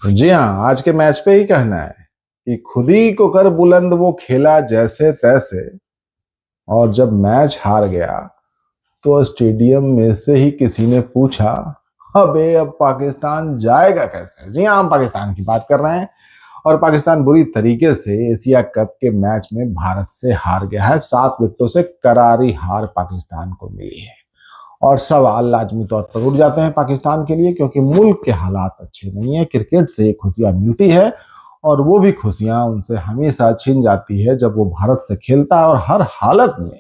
जी हाँ, आज के मैच पे ही कहना है कि खुद ही को कर बुलंद वो खेला जैसे तैसे। और जब मैच हार गया तो स्टेडियम में से ही किसी ने पूछा, अबे अब पाकिस्तान जाएगा कैसे। जी हाँ, हम पाकिस्तान की बात कर रहे हैं। और पाकिस्तान बुरी तरीके से एशिया कप के मैच में भारत से हार गया है। 7 विकेटों से करारी हार पाकिस्तान को मिली है। और सवाल लाजमी तौर पर उठ जाते हैं पाकिस्तान के लिए, क्योंकि मुल्क के हालात अच्छे नहीं है। क्रिकेट से खुशियां मिलती है और वो भी खुशियां उनसे हमेशा छिन जाती है जब वो भारत से खेलता है और हर हालत में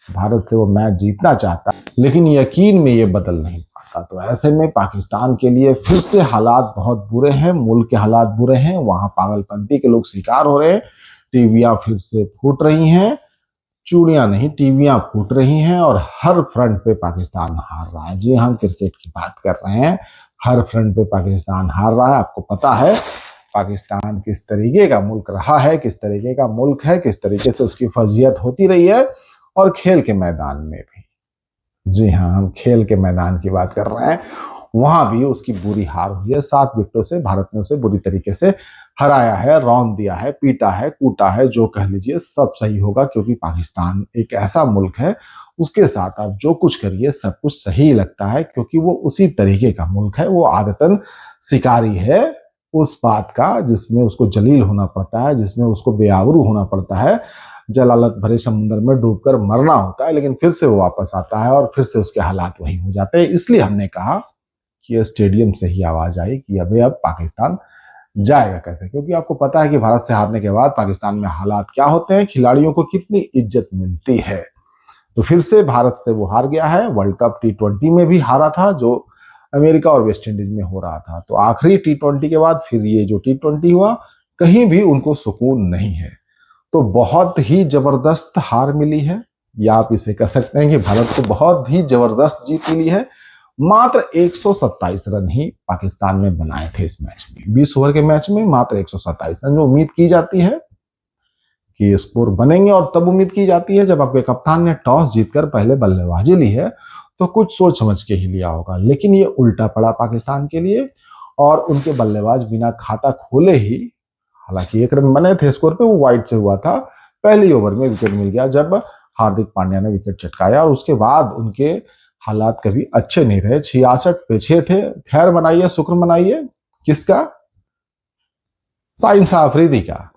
भारत से वो मैच जीतना चाहता है, लेकिन यकीन में ये बदल नहीं पाता। तो ऐसे में पाकिस्तान के लिए फिर से हालात बहुत बुरे हैं। मुल्क के हालात बुरे हैं, वहां पागलपंती के लोग शिकार हो रहे हैं। टीवियां फिर से फूट रही हैं, चूड़ियां नहीं टीवियां फूट रही हैं। और हर फ्रंट पे पाकिस्तान हार रहा है। जी हम क्रिकेट की बात कर रहे हैं। हर फ्रंट पे पाकिस्तान हार रहा है। आपको पता है पाकिस्तान किस तरीके का मुल्क रहा है, किस तरीके का मुल्क है, किस तरीके से उसकी फजीयत होती रही है। और खेल के मैदान में भी, जी हाँ, हम खेल के मैदान की बात कर रहे हैं, वहां भी उसकी बुरी हार हुई है। 7 विकेटों से भारत ने उसे बुरी तरीके से हराया है, रौंद दिया है, पीटा है, कूटा है, जो कह लीजिए सब सही होगा, क्योंकि पाकिस्तान एक ऐसा मुल्क है, उसके साथ आप जो कुछ करिए सब कुछ सही लगता है, क्योंकि वो उसी तरीके का मुल्क है। वो आदतन शिकारी है उस बात का जिसमें उसको जलील होना पड़ता है, जिसमें उसको बेआबरू होना पड़ता है, जलालत भरे समुद्र में डूबकर मरना होता है, लेकिन फिर से वो वापस आता है और फिर से उसके हालात वही हो जाते हैं। इसलिए हमने कहा कि स्टेडियम से ही आवाज आई कि अबे अब पाकिस्तान जाएगा कैसे, क्योंकि आपको पता है कि भारत से हारने के बाद पाकिस्तान में हालात क्या होते हैं, खिलाड़ियों को कितनी इज्जत मिलती है। तो फिर से भारत से वो हार गया है। वर्ल्ड कप T20 में भी हारा था, जो अमेरिका और वेस्ट इंडीज में हो रहा था। तो आखिरी T20 के बाद फिर ये जो T20 हुआ, कहीं भी उनको सुकून नहीं है। तो बहुत ही जबरदस्त हार मिली है, या आप इसे कह सकते हैं कि भारत को बहुत ही जबरदस्त जीत मिली है। मात्र 127 रन ही पाकिस्तान ने बनाए थे इस मैच में। 20 ओवर के मैच में मात्र 127 रन। जो उम्मीद की जाती है कि स्कोर बनेंगे, और तब उम्मीद की जाती है जब आपके कप्तान ने टॉस जीतकर पहले बल्लेबाजी ली है, तो कुछ सोच समझ के ही लिया होगा। लेकिन ये उल्टा पड़ा पाकिस्तान के लिए, और उनके बल्लेबाज बिना खाता खोले ही, हालांकि 1 रन बने थे स्कोर पे, वो वाइड से हुआ था, पहली ओवर में विकेट मिल गया जब हार्दिक पांड्या ने विकेट चटकाया। और उसके बाद उनके हालात कभी अच्छे नहीं रहे। 66 पे 6 थे। खैर मनाइए, शुक्र मनाइए। किसका? शाहीन शाह अफरीदी का,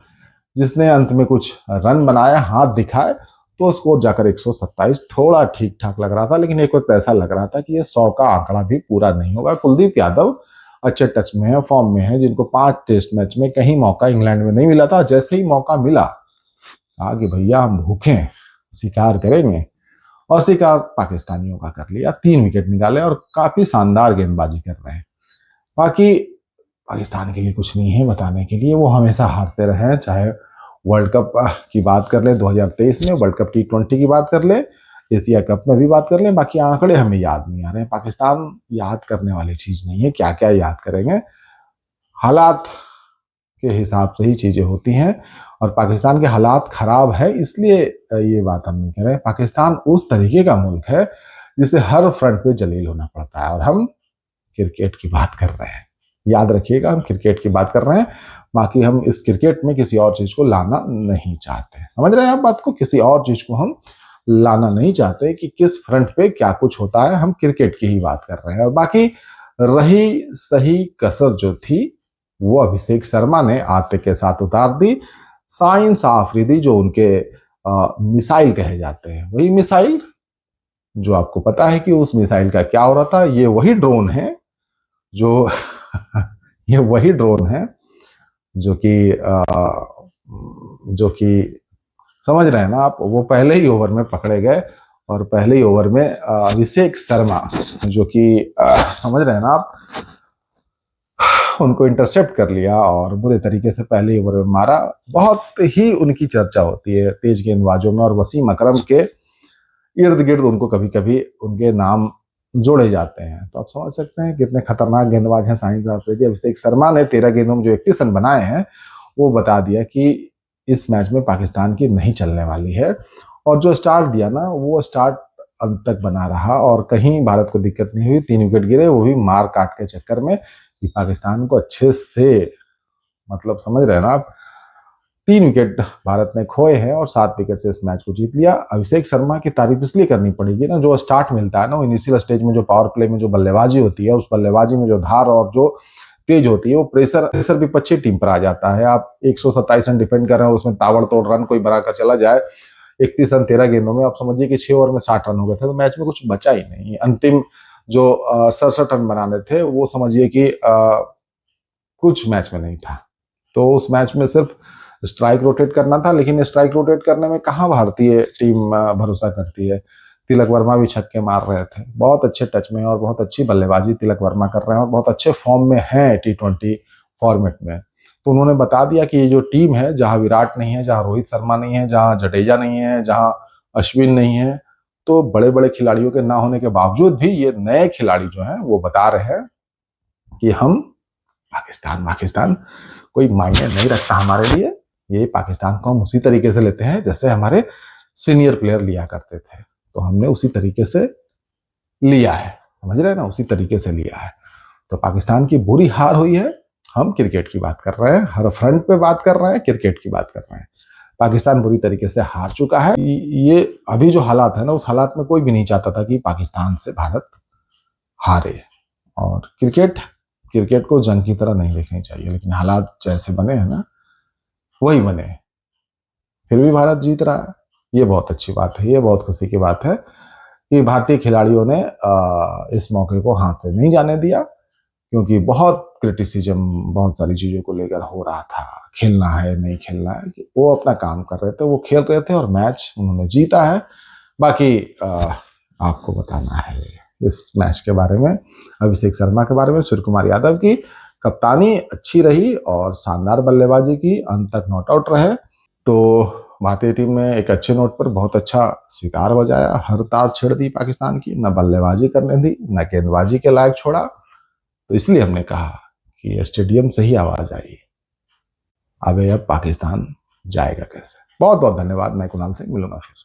जिसने अंत में कुछ रन बनाया, हाथ दिखाए, तो स्कोर जाकर 127। थोड़ा ठीक ठाक लग रहा था, लेकिन एक वक्त ऐसा लग रहा था कि ये 100 का आंकड़ा भी पूरा नहीं होगा। कुलदीप यादव अच्छे टच में है, फॉर्म में है, जिनको 5 टेस्ट मैच में कहीं मौका इंग्लैंड में नहीं मिला था। जैसे ही मौका मिला, कहा कि भैया हम भूखे, शिकार करेंगे। और शिकार पाकिस्तानियों का कर लिया। 3 विकेट निकाले और काफी शानदार गेंदबाजी कर रहे हैं। बाकी पाकिस्तान के लिए कुछ नहीं है बताने के लिए, वो हमेशा हारते रहे हैं। चाहे वर्ल्ड कप की बात कर ले 2023 में, वर्ल्ड कप T20 की बात कर ले, एशिया कप में भी बात कर ले, बाकी आंकड़े हमें याद नहीं आ रहे हैं। पाकिस्तान याद करने वाली चीज नहीं है। क्या क्या याद करेंगे, हालात के हिसाब से ही चीजें होती हैं। और पाकिस्तान के हालात खराब है, इसलिए ये बात हम नहीं कह रहे हैं। पाकिस्तान उस तरीके का मुल्क है जिसे हर फ्रंट पे जलील होना पड़ता है। और हम क्रिकेट की बात कर रहे हैं, याद रखिएगा, हम क्रिकेट की बात कर रहे हैं। बाकी हम इस क्रिकेट में किसी और चीज को लाना नहीं चाहते। समझ रहे हैं आप बात को? किसी और चीज को हम लाना नहीं चाहते कि किस फ्रंट पे क्या कुछ होता है। हम क्रिकेट की ही बात कर रहे हैं। और बाकी रही सही कसर जो थी, वो अभिषेक शर्मा ने आते के साथ उतार दी। शाहीन शाह अफरीदी, जो उनके मिसाइल कहे जाते हैं, वही मिसाइल, जो आपको पता है कि उस मिसाइल का क्या हो रहा था। ये वही ड्रोन है जो ये वही ड्रोन है जो कि समझ रहे हैं ना आप, वो पहले ही ओवर में पकड़े गए। और पहले ही ओवर में अभिषेक शर्मा, जो कि समझ रहे हैं ना आप, उनको इंटरसेप्ट कर लिया और बुरे तरीके से पहले ओवर में मारा। बहुत ही उनकी चर्चा होती है तेज गेंदबाजों में, और वसीम अकरम के इर्द गिर्द उनको कभी कभी उनके नाम जोड़े जाते हैं। तो आप समझ सकते हैं कितने खतरनाक गेंदबाज हैं शाहीन शाह अफरीदी। अभिषेक शर्मा ने 13 गेंदों में जो 31 रन बनाए हैं, वो बता दिया कि इस मैच में पाकिस्तान की नहीं चलने वाली है। और जो स्टार्ट दिया ना, वो स्टार्ट अंत तक बना रहा और कहीं भारत को दिक्कत नहीं हुई। 3 विकेट गिरे, वो भी मार काट के चक्कर में, कि पाकिस्तान को अच्छे से, मतलब समझ रहे हैं ना आप, 3 विकेट भारत ने खोए हैं और 7 विकेट से इस मैच को जीत लिया। अभिषेक शर्मा की तारीफ इसलिए करनी पड़ेगी ना, जो स्टार्ट मिलता है ना, इनिशियल स्टेज में जो पावर प्ले में जो बल्लेबाजी होती है, उस बल्लेबाजी में जो धार और जो तेज होती है, वो प्रेशर भी पच्ची टीम पर आ जाता है। आप 127 रन डिफेंड कर रहे हो, उसमें ताबड़तोड़ रन कोई बनाकर चला जाए, 31 रन 13 गेंदों में, आप समझिए कि 6 ओवर में 60 रन हो गए थे, तो मैच में कुछ बचा ही नहीं। अंतिम जो 67 रन बनाने थे, वो समझिए कि कुछ मैच में नहीं था। तो उस मैच में सिर्फ स्ट्राइक रोटेट करना था, लेकिन स्ट्राइक रोटेट करने में कहाँ भारतीय टीम भरोसा करती है। तिलक वर्मा भी छक्के मार रहे थे, बहुत अच्छे टच में और बहुत अच्छी बल्लेबाजी तिलक वर्मा कर रहे हैं और बहुत अच्छे फॉर्म में हैं T20 फॉर्मेट में। तो उन्होंने बता दिया कि ये जो टीम है, जहां विराट नहीं है, जहां रोहित शर्मा नहीं है, जहां जडेजा नहीं है, जहां अश्विन नहीं है, तो बड़े बड़े खिलाड़ियों के ना होने के बावजूद भी ये नए खिलाड़ी जो हैं वो बता रहे हैं कि हम पाकिस्तान कोई मायने नहीं रखता हमारे लिए। ये पाकिस्तान को हम उसी तरीके से लेते हैं जैसे हमारे सीनियर प्लेयर लिया करते थे, तो हमने उसी तरीके से लिया है, समझ रहे हैं ना, उसी तरीके से लिया है। तो पाकिस्तान की बुरी हार हुई है। हम क्रिकेट की बात कर रहे हैं, हर फ्रंट पे बात कर रहे हैं, क्रिकेट की बात कर रहे हैं। पाकिस्तान बुरी तरीके से हार चुका है। ये अभी जो हालात है ना, उस हालात में कोई भी नहीं चाहता था कि पाकिस्तान से भारत हारे। और क्रिकेट को जंग की तरह नहीं देखनी चाहिए, लेकिन हालात जैसे बने हैं ना, वही बने, फिर भी भारत जीत रहा है। ये बहुत अच्छी बात है, ये बहुत खुशी की बात है कि भारतीय खिलाड़ियों ने इस मौके को हाथ से नहीं जाने दिया, क्योंकि बहुत क्रिटिसिज्म बहुत सारी चीजों को लेकर हो रहा था, खेलना है नहीं खेलना है। वो अपना काम कर रहे थे, वो खेल रहे थे और मैच उन्होंने जीता है। बाकी आपको बताना है इस मैच के बारे में, अभिषेक शर्मा के बारे में। सूर्य कुमार यादव की कप्तानी अच्छी रही और शानदार बल्लेबाजी की, अंत तक नॉट आउट रहे। तो भारतीय टीम ने एक अच्छे नोट पर बहुत अच्छा सितार बजाया, हर तार छेड़ दी पाकिस्तान की, न बल्लेबाजी करने दी, न गेंदबाजी के लायक छोड़ा। तो इसलिए हमने कहा कि स्टेडियम से ही आवाज आई, अब पाकिस्तान जाएगा कैसे। बहुत बहुत धन्यवाद। मैं कुणाल सिंह, मिलूंगा फिर।